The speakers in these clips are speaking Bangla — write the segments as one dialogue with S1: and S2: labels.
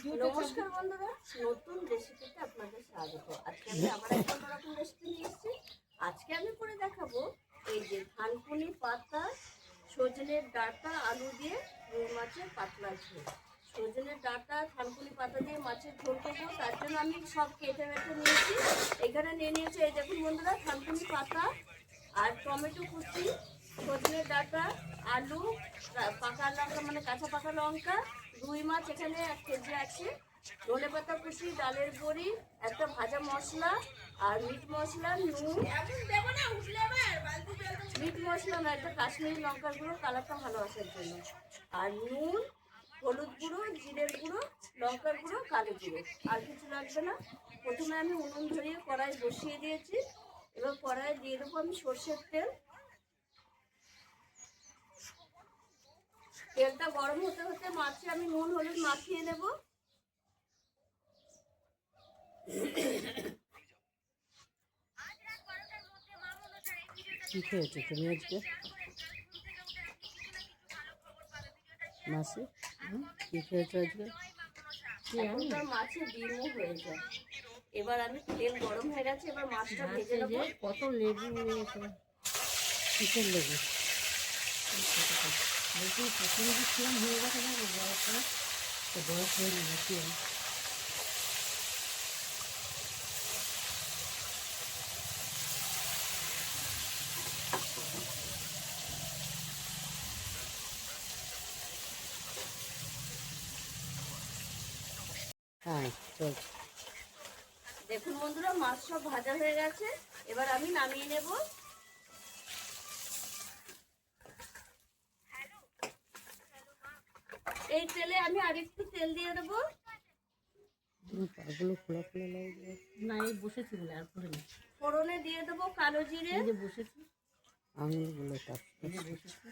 S1: নমস্কার বন্ধুরা, নতুন রেসিপিতে আপনাদের স্বাগত। আজকে আমি আবার একটা নতুন রেসিপি নিয়ে এসেছি। আজকে আমি করে দেখাবো এই যে থানকুনি পাতা, সজনের ডাঁটা, আলু দিয়ে রুই মাছের পাতলা ঝোল। সজনের ডাঁটা, থানকুনি পাতা দিয়ে মাছের ঝোল করবো, তার জন্য আমি সব কেটে নিয়েছি। এখানে নিয়ে নিয়েছি এই দেখুন বন্ধুরা, থানকুনি পাতা আর টমেটো কুচি, সজনের ডাঁটা, আলু, পাকা লঙ্কা মানে কাঁচা পাকা লঙ্কা, রুই মাছ এখানে 1 কেজি আছে, ধনে পাতা কুচি, ডালের বড়ি, একটা ভাজা মশলা আর মিট মশলা, নুন, মিট মশলা না, একটা কাশ্মীরি লঙ্কার গুঁড়ো, কালারটা ভালো আসার জন্য, আর নুন, হলুদ গুঁড়ো, জিরের গুঁড়ো, লঙ্কার গুঁড়ো, কালো গুঁড়ো, আর কিছু লাগবে না। প্রথমে আমি উনুন ধরিয়ে কড়াই বসিয়ে দিয়েছি। এবার কড়াই দিয়ে দেবো আমি সর্ষের তেল। তেলটা গরম হতে হতে মাছে আমি নুন হলুদ মাখিয়ে নেব।
S2: কি খেয়েছো তুমি আজকে মাসে? কি খেয়েছো আজকে?
S1: মাছের ডিমও হয়ে যায়। এবার আমি তেল গরম হয়ে গেছে, এবার মাছটা ভেজে নেবো।
S2: কত লেবু নিয়েছো? কিসের লেবু? বলছি প্রথমে যে ছিলাম হয়ে গেছে না বয়সটা, তো বয়স হয়ে গেছে। হ্যাঁ চলছে।
S1: দেখুন বন্ধুরা, মাছ সব ভাজা হয়ে গেছে, এবার আমি নামিয়ে নেব। এই তেলে আমি আরেকটু তেল দিয়ে দেবো।
S2: পাগুলো খোলা খোলা লাগবে না, এই বসেছি বলে আর করে না।
S1: ফোড়নে দিয়ে দেবো কালো জিরে।
S2: এই যে বসেছি, আঙুলগুলো বসেছি।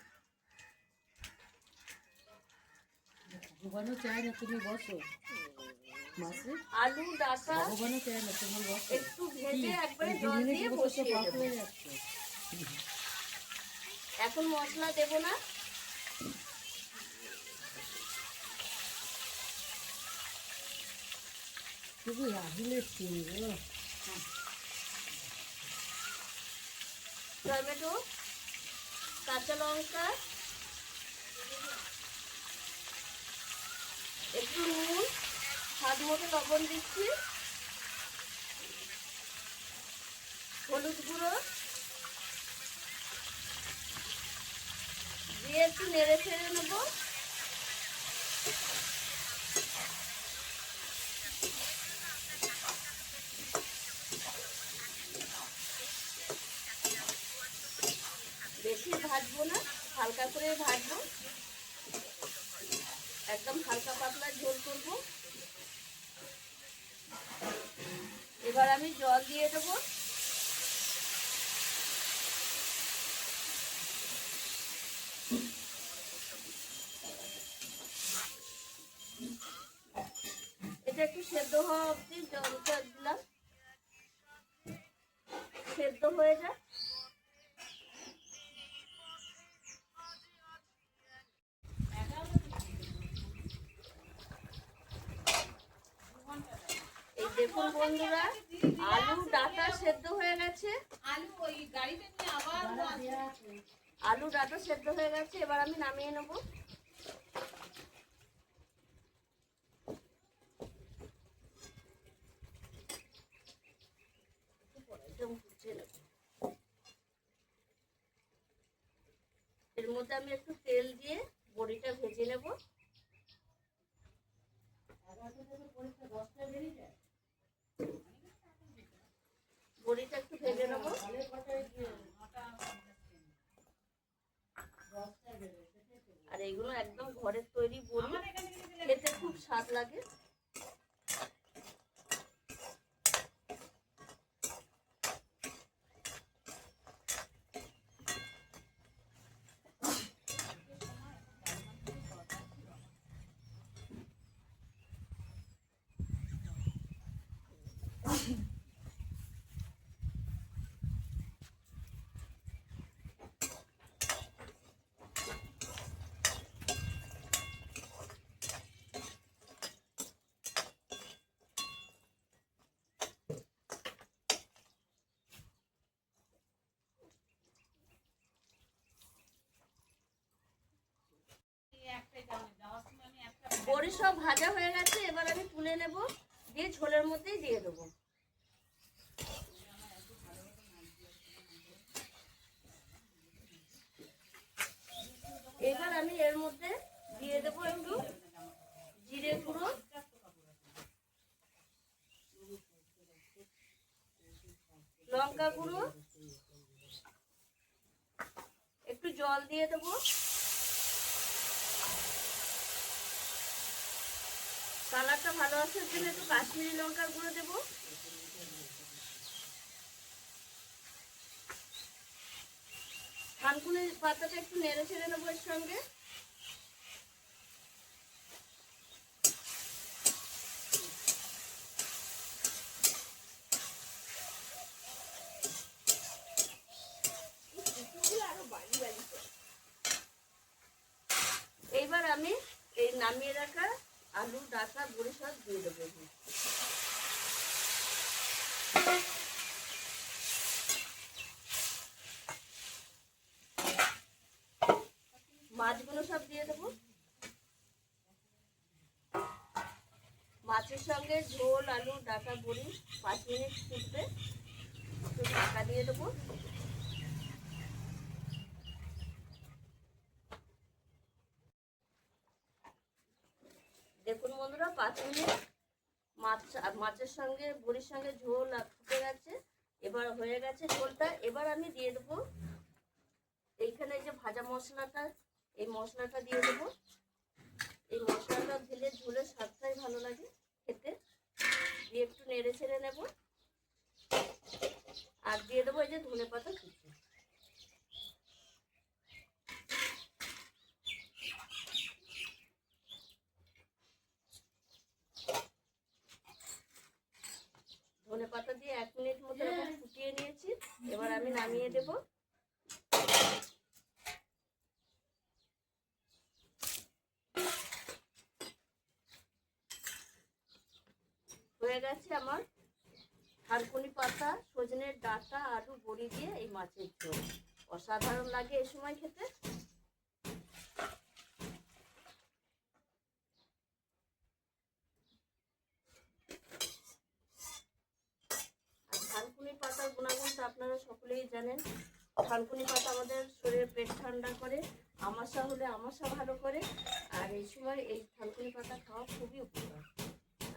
S2: ভগবানও চায় না তুমি বসো মাসে।
S1: আলু ডাঁটা
S2: ভগবানও চায় না তুমি বসো।
S1: একটু ভেজে একবারে জল দিয়ে বসিয়ে দেবো। এখন মশলা দেবো না।
S2: শুধু রাহুলের চিনি।
S1: টমেটো, কাঁচা লঙ্কা, একটু নুন, স্বাদ মতো লবণ দিচ্ছি, হলুদ গুঁড়ো দিয়ে একটু নেড়ে ছেড়ে নেবো। বেশি ভাজবো না, হালকা করে ভাজবো, একদম হালকা পাতলা ঝোল করবো। এবার আমি জল দিয়ে দেবো। এটা একটু সেদ্ধ হওয়া অবধি জলটা দিলাম, সেদ্ধ হয়ে যায়। এই দেখুন বন্ধুরা, আলু ডাঁটা সেদ্ধ হয়ে গেছে। আলু ডাঁটা সেদ্ধ হয়ে গেছে, এবার আমি নামিয়ে নেব। এর মধ্যে আমি একটু তেল দিয়ে বড়িটা ভেজে নেব। বড়িটা একটু ভেজে নেব। আর এইগুলো একদম ঘরের তৈরি বড়ি, খেতে খুব স্বাদ লাগে। বড়ি সব ভাজা হয়ে গেছে, এবার আমি তুলে নেব, দিয়ে ঝোলের মধ্যেই দিয়ে দেবো। এবার আমি এর মধ্যে দিয়ে দেবো একটু জিরে গুঁড়ো, লঙ্কা গুঁড়ো, একটু জল দিয়ে দেবো, কালারটা ভালো আসার জন্য একটু কাশ্মীরি লঙ্কার গুঁড়ো দেবো। থানকুনির পাতাটা একটু নেড়ে ছেড়ে নেবো এর সঙ্গে। এইবার আমি এই নামিয়ে রাখা আলু ডাঁটা বড়ি সব দিয়ে দেবো। মাছগুলো সব দিয়ে দেবো। মাছের সঙ্গে ঝোল আলু ডাঁটা বড়ি 5 মিনিট ফুটবে, একটু ঢাকা দিয়ে দেবো। দেখুন বন্ধুরা 5 মিনিট মাছের সঙ্গে বড়ির সঙ্গে ঝোল ফুটে গেছে, এবার হয়ে গেছে ঝোলটা। এবার আমি দিয়ে দেবো এইখানে যে ভাজা মশলাটা, এই মশলাটা দিয়ে দেবো। এই মশলাটা দিলে ঝোলের স্বাদটাই ভালো লাগে খেতে। দিয়ে একটু নেড়ে ছেড়ে নেব, আর দিয়ে দেবো এই যে ধনেপাতা কুচি। ধনেপাতা দিয়ে 1 মিনিট মতো এরকম ফুটিয়ে নিয়েছি, এবার আমি নামিয়ে দেবো। হয়ে গেছে আমার থানকুনি পাতা সজনের ডাঁটা আলু বড়ি দিয়ে এই মাছের ঝোল। অসাধারণ লাগে এই সময় খেতে। আর থানকুনি পাতার গুণাগুণ তো আপনারা সকলেই জানেন। থানকুনি পাতা আমাদের শরীরে পেট ঠান্ডা করে, আমাশা হলে আমাশা ভালো করে, আর এই সময় এই থানকুনি পাতা খাওয়া খুবই উপকার।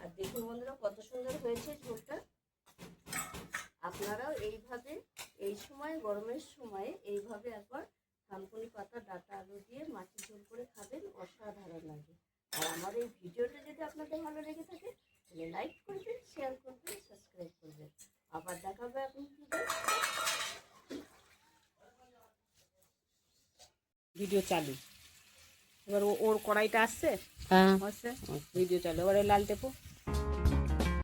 S1: আর দেখুন বন্ধুরা কত সুন্দর হয়েছে ঝোলটা। আপনারাও এইভাবে এই সময় গরমের সময়ে এইভাবে একবার থানকুনি পাতা ডাঁটা আলু দিয়ে মাছের ঝোল করে খাবেন, অসাধারণ লাগে। আর আমার এই ভিডিওটা যদি আপনাদের ভালো লেগে থাকে তাহলে লাইক করবেন, শেয়ার করবেন, সাবস্ক্রাইব করবেন। আবার দেখাবে আপনি
S2: ভিডিও চালু। এবার ওর কড়াইটা আসছে,
S3: হ্যাঁ
S2: ভিডিও চালু। এবারে লাল টেপো।